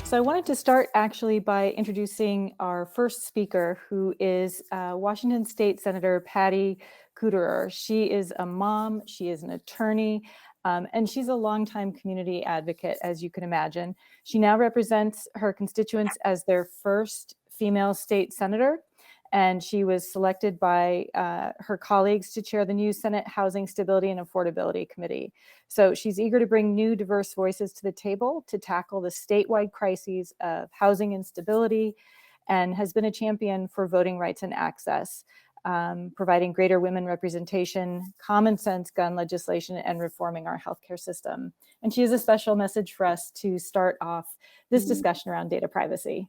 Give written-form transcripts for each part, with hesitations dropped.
So I wanted to start actually by introducing our first speaker, who is Washington State Senator Patty Kuderer. She is a mom, she is an attorney, and she's a longtime community advocate, as you can imagine. She now represents her constituents as their first female state senator, and she was selected by her colleagues to chair the new Senate Housing Stability and Affordability Committee. So she's eager to bring new diverse voices to the table to tackle the statewide crises of housing instability, and has been a champion for voting rights and access, providing greater women representation, common sense gun legislation, and reforming our healthcare system. And she has a special message for us to start off this discussion around data privacy.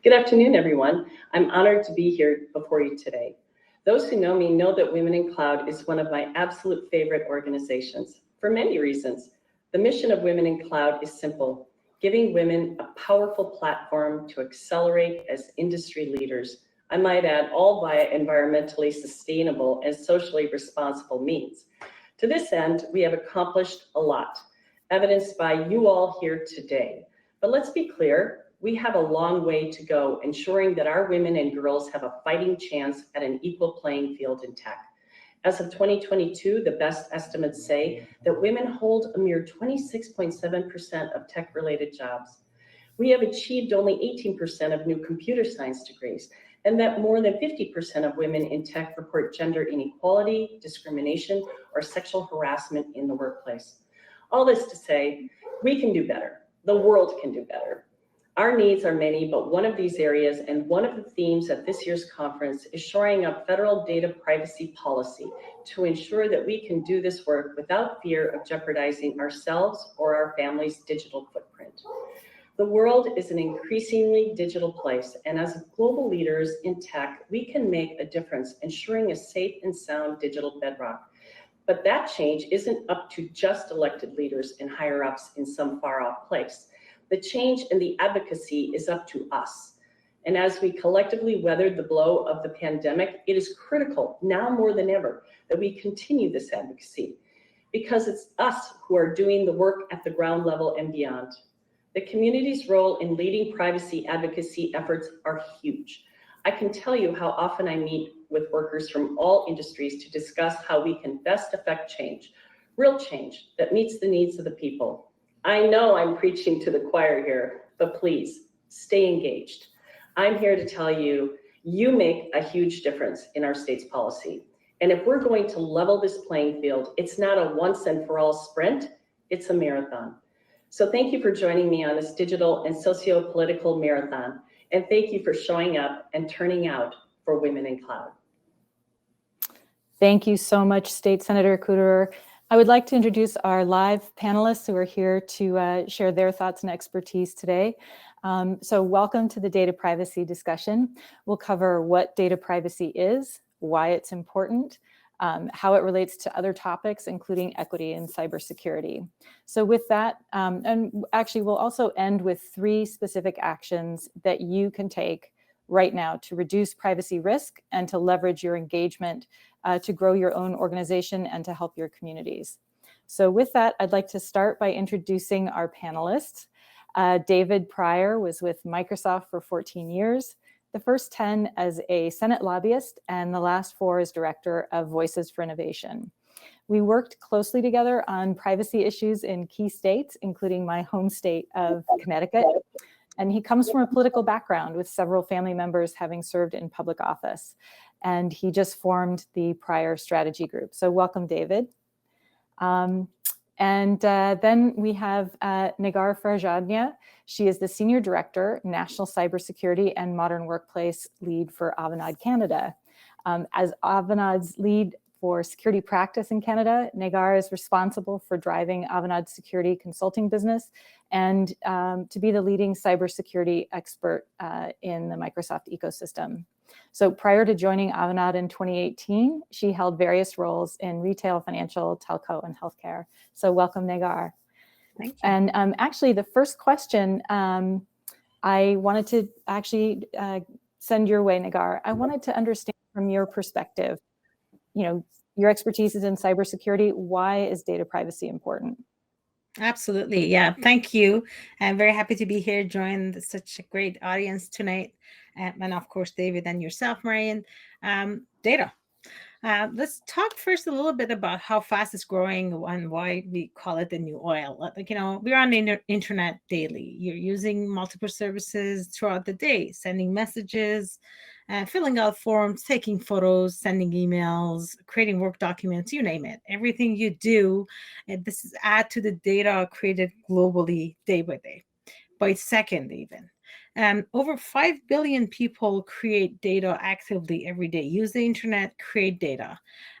Good afternoon, everyone. I'm honored to be here before you today. Those who know me know that Women in Cloud is one of my absolute favorite organizations for many reasons. The mission of Women in Cloud is simple: giving women a powerful platform to accelerate as industry leaders. I might add, all via environmentally sustainable and socially responsible means. To this end, we have accomplished a lot, evidenced by you all here today. But let's be clear, we have a long way to go ensuring that our women and girls have a fighting chance at an equal playing field in tech. As of 2022, the best estimates say that women hold a mere 26.7% of tech-related jobs. We have achieved only 18% of new computer science degrees, and that more than 50% of women in tech report gender inequality, discrimination, or sexual harassment in the workplace. All this to say, we can do better. The world can do better. Our needs are many, but one of these areas and one of the themes at this year's conference is shoring up federal data privacy policy to ensure that we can do this work without fear of jeopardizing ourselves or our family's digital footprint. The world is an increasingly digital place, and as global leaders in tech, we can make a difference ensuring a safe and sound digital bedrock. But that change isn't up to just elected leaders and higher-ups in some far-off place. The change and the advocacy is up to us. And as we collectively weathered the blow of the pandemic, it is critical now more than ever that we continue this advocacy, because it's us who are doing the work at the ground level and beyond. The community's role in leading privacy advocacy efforts are huge. I can tell you how often I meet with workers from all industries to discuss how we can best affect change, real change that meets the needs of the people. I know I'm preaching to the choir here, but please stay engaged. I'm here to tell you, you make a huge difference in our state's policy. And if we're going to level this playing field, it's not a once and for all sprint, it's a marathon. So thank you for joining me on this digital and socio-political marathon. And thank you for showing up and turning out for Women in Cloud. Thank you so much, State Senator Kuderer. I would like to introduce our live panelists who are here to share their thoughts and expertise today. So welcome to the data privacy discussion. We'll cover what data privacy is, why it's important, how it relates to other topics, including equity and cybersecurity. So with that, and actually we'll also end with 3 specific actions that you can take right now to reduce privacy risk and to leverage your engagement to grow your own organization and to help your communities. So with that, I'd like to start by introducing our panelists. David Pryor was with Microsoft for 14 years, the first 10 as a Senate lobbyist, and the last 4 as director of Voices for Innovation. We worked closely together on privacy issues in key states, including my home state of Connecticut. And he comes from a political background with several family members having served in public office. And he just formed the Pryor Strategy Group. So welcome, David. Then we have Negar Farjadnia. She is the Senior Director, National Cybersecurity and Modern Workplace Lead for Avanade Canada. As Avanade's lead for security practice in Canada, Negar is responsible for driving Avanade's security consulting business and to be the leading cybersecurity expert in the Microsoft ecosystem. So prior to joining Avanade in 2018, she held various roles in retail, financial, telco, and healthcare. So welcome, Negar. Thank you. And actually, the first question I wanted to actually send your way, Negar. I wanted to understand from your perspective, your expertise is in cybersecurity. Why is data privacy important? Absolutely. Yeah. Thank you. I'm very happy to be here, join such a great audience tonight. And of course, David and yourself, Marian. Data. Let's talk first a little bit about how fast it's growing and why we call it the new oil. Like, we're on the internet daily. You're using multiple services throughout the day, sending messages, filling out forms, taking photos, sending emails, creating work documents, you name it. Everything you do, and this is add to the data created globally day by second even. Over 5 billion people create data actively every day, use the internet, create data.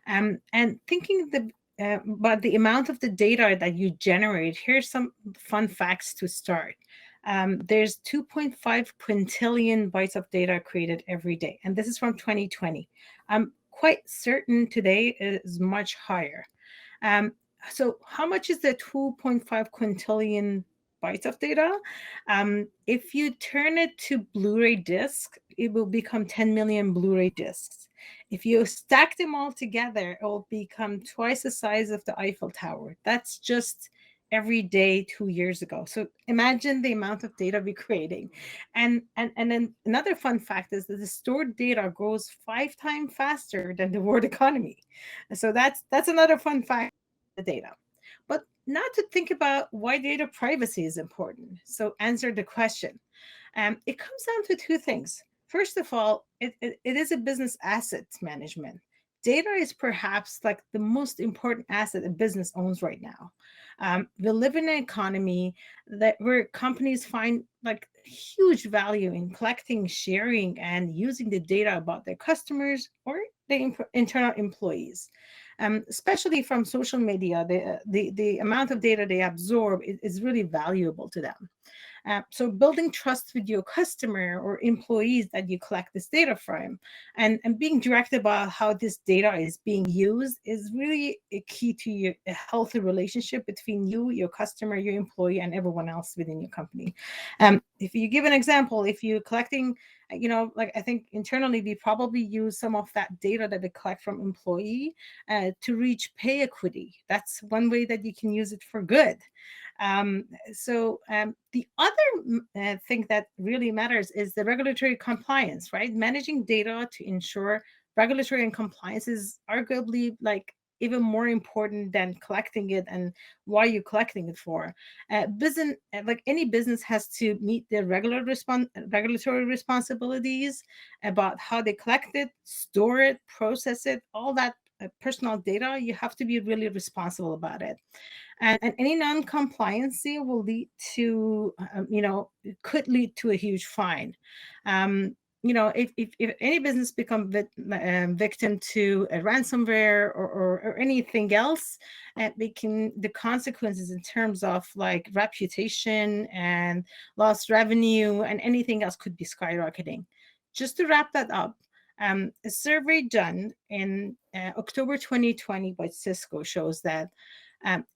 And thinking about the amount of the data that you generate, here's some fun facts to start. There's 2.5 quintillion bytes of data created every day, and this is from 2020. I'm quite certain today is much higher. Um, so how much is the 2.5 quintillion bytes of data? If you turn it to Blu-ray disc, it will become 10 million Blu-ray discs. If you stack them all together, it will become twice the size of the Eiffel Tower. That's just every day 2 years ago. So imagine the amount of data we're creating. And then another fun fact is that the stored data grows 5 times faster than the world economy. So that's another fun fact, the data. But not to think about why data privacy is important. So answer the question. It comes down to two things. First of all, it is a business assets management. Data is perhaps like the most important asset a business owns right now. We live in an economy that where companies find like huge value in collecting, sharing, and using the data about their customers or the internal employees. Especially from social media, the amount of data they absorb is really valuable to them. So building trust with your customer or employees that you collect this data from, and being direct about how this data is being used is really a key to a healthy relationship between you, your customer, your employee, and everyone else within your company. If you give an example, if you're collecting, like I think internally we probably use some of that data that we collect from employee to reach pay equity. That's one way that you can use it for good. The other thing that really matters is the regulatory compliance, right? Managing data to ensure regulatory and compliance is arguably like even more important than collecting it and why you're collecting it for. Business, like any business, has to meet their regulatory responsibilities about how they collect it, store it, process it, all that personal data. You have to be really responsible about it, and any non-compliancy will lead to could lead to a huge fine. If any business become victim to a ransomware or anything else, the consequences in terms of like reputation and lost revenue and anything else could be skyrocketing. Just to wrap that up, a survey done in October 2020 by Cisco shows that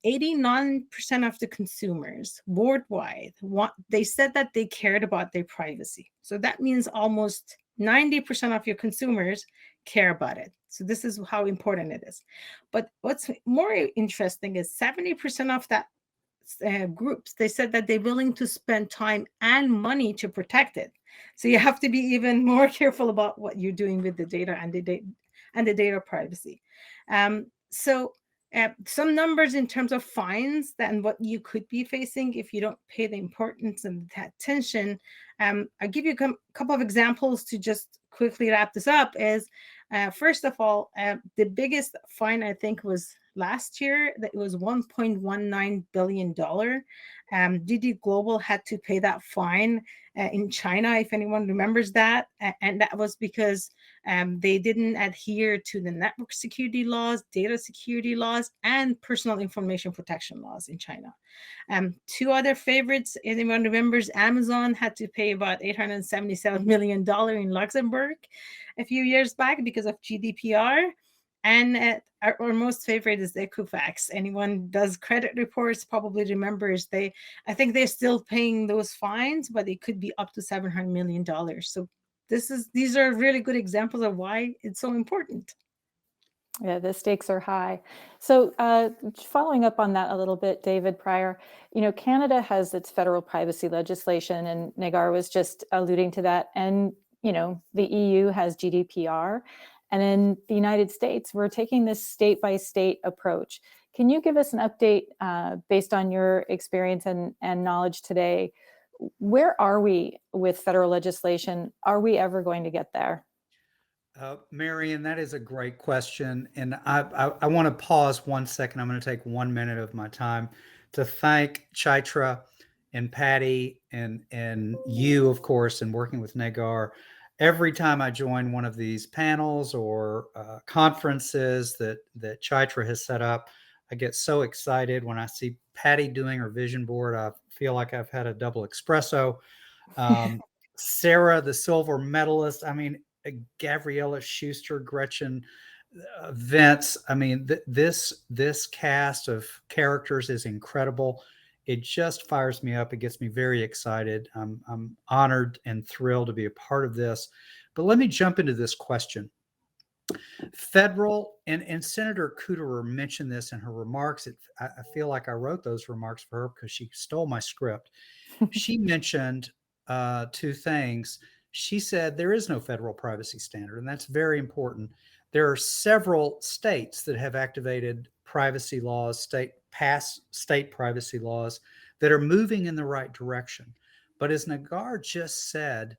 89% of the consumers worldwide they said that they cared about their privacy. So that means almost 90% of your consumers care about it. So this is how important it is. But what's more interesting is 70% of that groups, they said that they're willing to spend time and money to protect it. So you have to be even more careful about what you're doing with the data and the data privacy. Some numbers in terms of fines and what you could be facing if you don't pay the importance and the attention. I'll give you a couple of examples to just quickly wrap this up. Is first of all, the biggest fine I think was last year, that it was $1.19 billion. DD Global had to pay that fine in China, if anyone remembers that. And that was because they didn't adhere to the network security laws, data security laws, and personal information protection laws in China. Two other favorites, anyone remembers, Amazon had to pay about $877 million in Luxembourg a few years back because of GDPR. And our most favorite is Equifax. Anyone does credit reports probably remembers I think they're still paying those fines, but it could be up to $700 million. So these are really good examples of why it's so important. Yeah, the stakes are high. So following up on that a little bit, David Pryor, Canada has its federal privacy legislation, and Negar was just alluding to that. And, the EU has GDPR. And in the United States, we're taking this state by state approach. Can you give us an update based on your experience and knowledge today? Where are we with federal legislation? Are we ever going to get there? Marian, that is a great question. And I want to pause 1 second. I'm going to take 1 minute of my time to thank Chaitra and Patty and you, of course, and working with Negar. Every time I join one of these panels or conferences that Chaitra has set up, I get so excited when I see Patty doing her vision board. I feel like I've had a double espresso. Sarah, the silver medalist. I mean, Gabriella Schuster, Gretchen, Vince. I mean, this cast of characters is incredible. It just fires me up. It gets me very excited. I'm honored and thrilled to be a part of this. But let me jump into this question. Federal, and Senator Kuderer mentioned this in her remarks. I feel like I wrote those remarks for her because she stole my script. She mentioned two things. She said there is no federal privacy standard, and that's very important. There are several states that have activated privacy laws, passed state privacy laws that are moving in the right direction. But as Negar just said,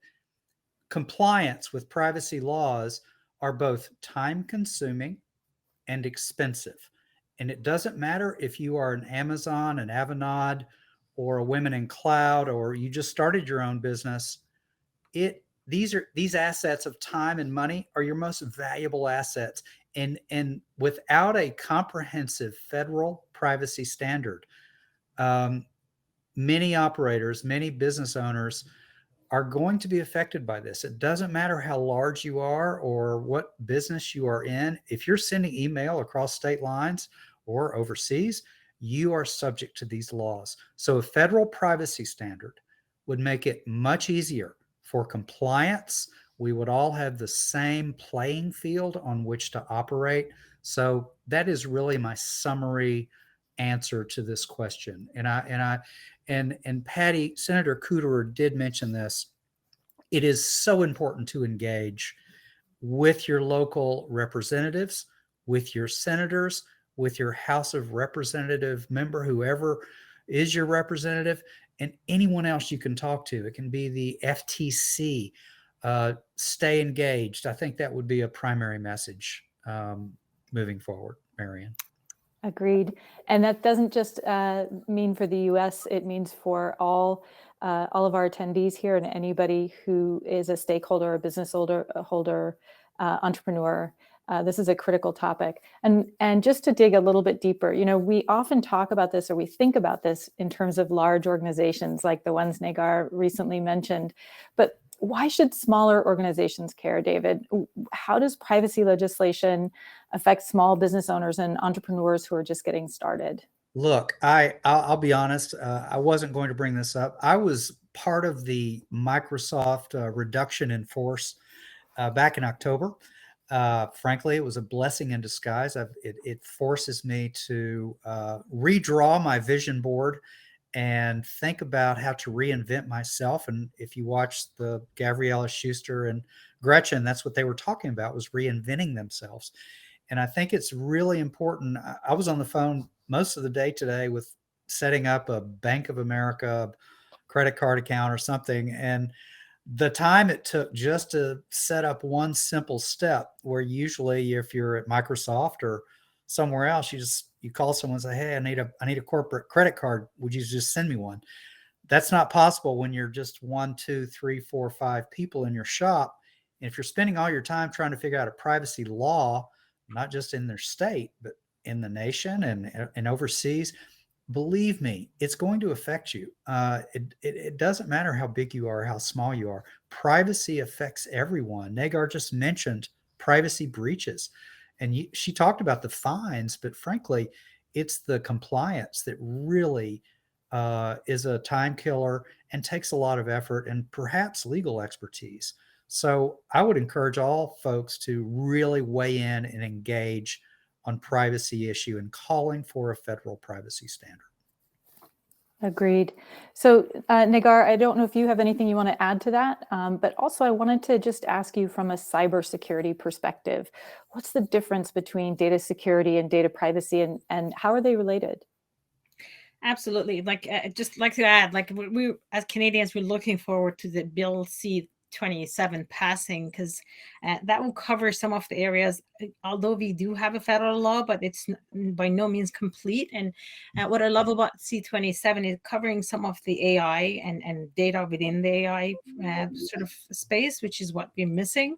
compliance with privacy laws are both time consuming and expensive. And it doesn't matter if you are an Amazon, an Avanade, or a Women in Cloud, or you just started your own business. These assets of time and money are your most valuable assets. And without a comprehensive federal privacy standard, many operators, many business owners are going to be affected by this. It doesn't matter how large you are or what business you are in. If you're sending email across state lines or overseas, you are subject to these laws. So a federal privacy standard would make it much easier for compliance. We would all have the same playing field on which to operate. So that is really my summary answer to this question. And Patty, Senator Kuderer did mention this. It is so important to engage with your local representatives, with your senators, with your House of Representative member, whoever is your representative, and anyone else you can talk to. It can be the FTC. Stay engaged. I think that would be a primary message moving forward, Marian. Agreed. And that doesn't just mean for the U.S., it means for all of our attendees here and anybody who is a stakeholder, a business holder, entrepreneur. This is a critical topic. And just to dig a little bit deeper, we often talk about this or we think about this in terms of large organizations like the ones Negar recently mentioned. But why should smaller organizations care, David? How does privacy legislation affect small business owners and entrepreneurs who are just getting started? Look, I'll be honest. I wasn't going to bring this up. I was part of the Microsoft reduction in force back in October. Frankly, it was a blessing in disguise. It forces me to redraw my vision board and think about how to reinvent myself. And if you watch the Gabriella Schuster and Gretchen, that's what they were talking about, was reinventing themselves. And I think it's really important. I was on the phone most of the day today with setting up a Bank of America credit card account or something. And the time it took just to set up one simple step, where usually if you're at Microsoft or somewhere else, you call someone and say, hey, I need a corporate credit card. Would you just send me one? That's not possible when you're just 1, 2, 3, 4, 5 people in your shop. And if you're spending all your time trying to figure out a privacy law, not just in their state, but in the nation and overseas, believe me, it's going to affect you. It doesn't matter how big you are, how small you are. Privacy affects everyone. Negar just mentioned privacy breaches. And she talked about the fines, but frankly, it's the compliance that really is a time killer and takes a lot of effort and perhaps legal expertise. So I would encourage all folks to really weigh in and engage on privacy issue and calling for a federal privacy standard. Agreed. So Negar, I don't know if you have anything you want to add to that, but also I wanted to just ask you from a cybersecurity perspective, what's the difference between data security and data privacy, and how are they related? Absolutely. Just like to add, we as Canadians, we're looking forward to the Bill C-27 passing, because that will cover some of the areas, although we do have a federal law, but it's by no means complete. And what I love about C-27 is covering some of the AI and data within the AI sort of space, which is what we're missing.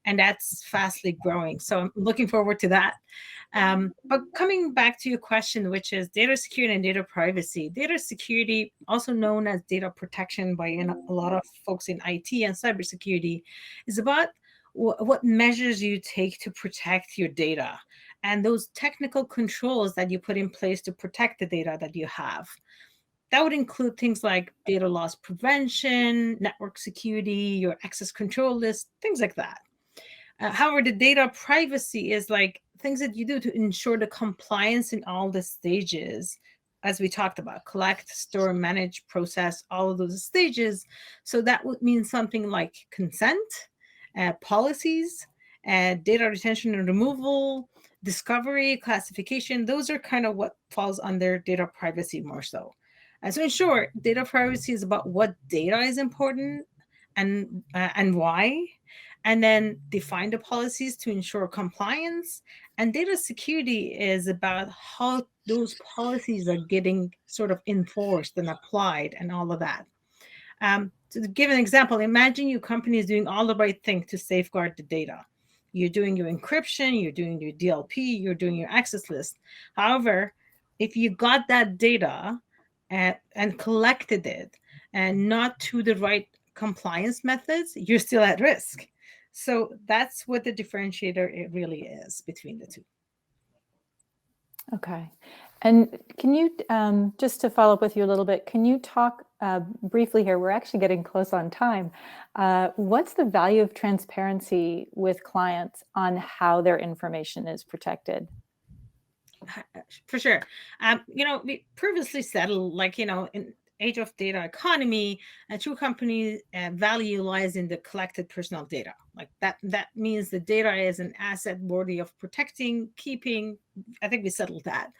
And that's fastly growing. So I'm looking forward to that. But coming back to your question, which is data security and data privacy. Data security, also known as data protection by a lot of folks in IT and cybersecurity, is about what measures you take to protect your data and those technical controls that you put in place to protect the data that you have. That would include things like data loss prevention, network security, your access control list, things like that. However, the data privacy is like things that you do to ensure the compliance in all the stages, as we talked about: collect, store, manage, process, all of those stages. So that would mean something like consent, policies, data retention and removal, discovery, classification. Those are kind of what falls under data privacy more so. So in short, data privacy is about what data is important and why, and then define the policies to ensure compliance. And data security is about how those policies are getting sort of enforced and applied and all of that. To give an example, imagine your company is doing all the right thing to safeguard the data. You're doing your encryption, you're doing your DLP, you're doing your access list. However, if you got that data and collected it and not to the right compliance methods, you're still at risk. So that's what the differentiator it really is between the two. Okay. And can you, just to follow up with you a little bit, can you talk briefly here? We're actually getting close on time. What's the value of transparency with clients on how their information is protected? For sure. We previously said, in age of data economy, a true company value lies in the collected personal data. Like that means the data is an asset worthy of protecting, keeping. I think we settled that.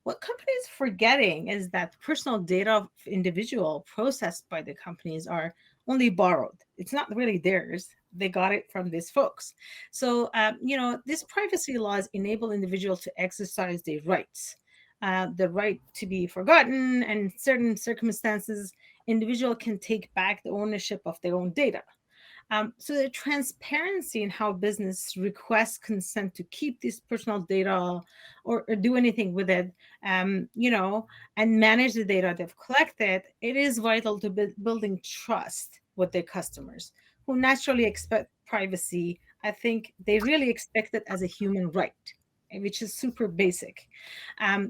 What companies forgetting is that personal data of individual processed by the companies are only borrowed. It's not really theirs. They got it from these folks. So, these privacy laws enable individuals to exercise their rights. The right to be forgotten, and in certain circumstances, individual can take back the ownership of their own data. So the transparency in how business requests consent to keep this personal data or do anything with it, and manage the data they've collected, it is vital to building trust with their customers who naturally expect privacy. I think they really expect it as a human right, which is super basic.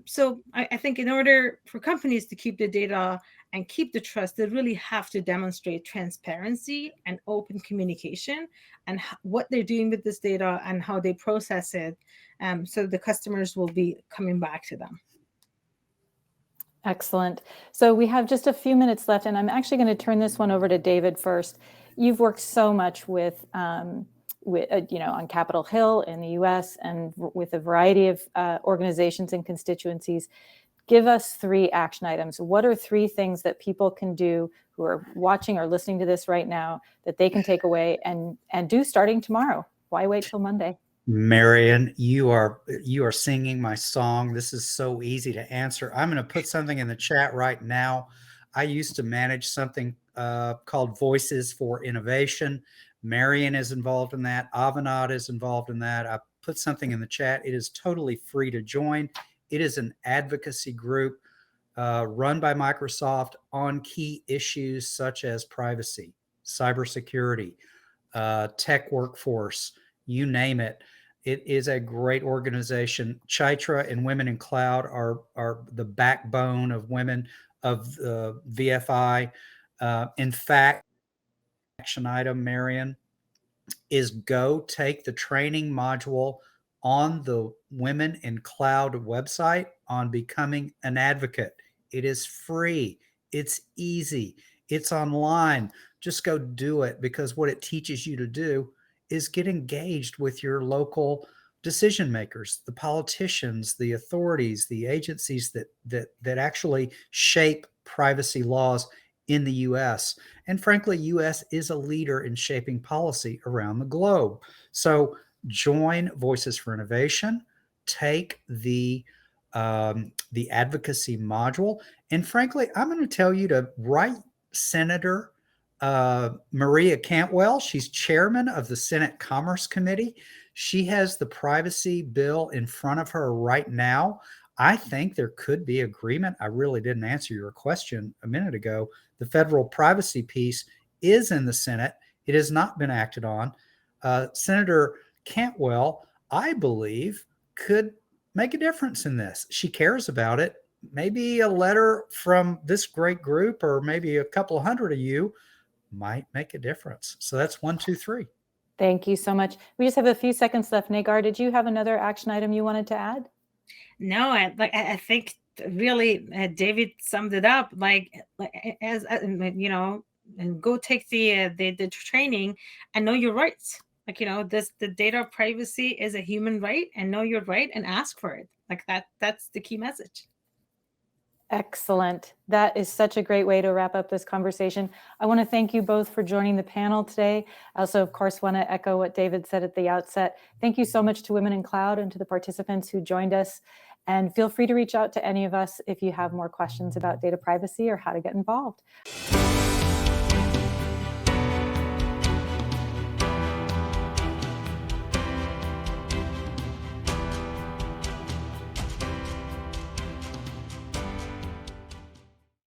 So I think in order for companies to keep the data and keep the trust, they really have to demonstrate transparency and open communication and what they're doing with this data and how they process it, so the customers will be coming back to them. Excellent. So we have just a few minutes left, and I'm actually going to turn this one over to David first. You've worked so much with on Capitol Hill in the U.S. and with a variety of organizations and constituencies. Give us 3 action items. What are 3 things that people can do who are watching or listening to this right now that they can take away and do starting tomorrow? Why wait till Monday? Marian, you are singing my song. This is so easy to answer. I'm going to put something in the chat right now. I used to manage something called Voices for Innovation. Marian is involved in that. Avanad is involved in that. I put something in the chat. It is totally free to join. It is an advocacy group run by Microsoft on key issues such as privacy, cybersecurity, tech workforce, you name it. It is a great organization. Chaitra and Women in Cloud are the backbone of women of VFI. In fact, action item, Marian, is go take the training module on the Women in Cloud website on becoming an advocate. It is free. It's easy. It's online. Just go do it, because what it teaches you to do is get engaged with your local decision makers, the politicians, the authorities, the agencies that actually shape privacy laws in the US. And frankly, US is a leader in shaping policy around the globe. So join Voices for Innovation, take the advocacy module. And frankly, I'm going to tell you to write Senator Maria Cantwell. She's chairman of the Senate Commerce Committee. She has the privacy bill in front of her right now. I think there could be agreement. I really didn't answer your question a minute ago. The federal privacy piece is in the Senate. It has not been acted on. Senator Cantwell, I believe, could make a difference in this. She cares about it. Maybe a letter from this great group, or maybe a couple hundred of you, might make a difference. So that's 1, 2, 3. Thank you so much. We just have a few seconds left. Negar, did you have another action item you wanted to add? No, I think really David summed it up. As you know, and go take the training and know your rights. The data privacy is a human right, and know your right and ask for it. That's the key message. Excellent. That is such a great way to wrap up this conversation. I want to thank you both for joining the panel today. I also, of course, want to echo what David said at the outset. Thank you so much to Women in Cloud and to the participants who joined us. And feel free to reach out to any of us if you have more questions about data privacy or how to get involved.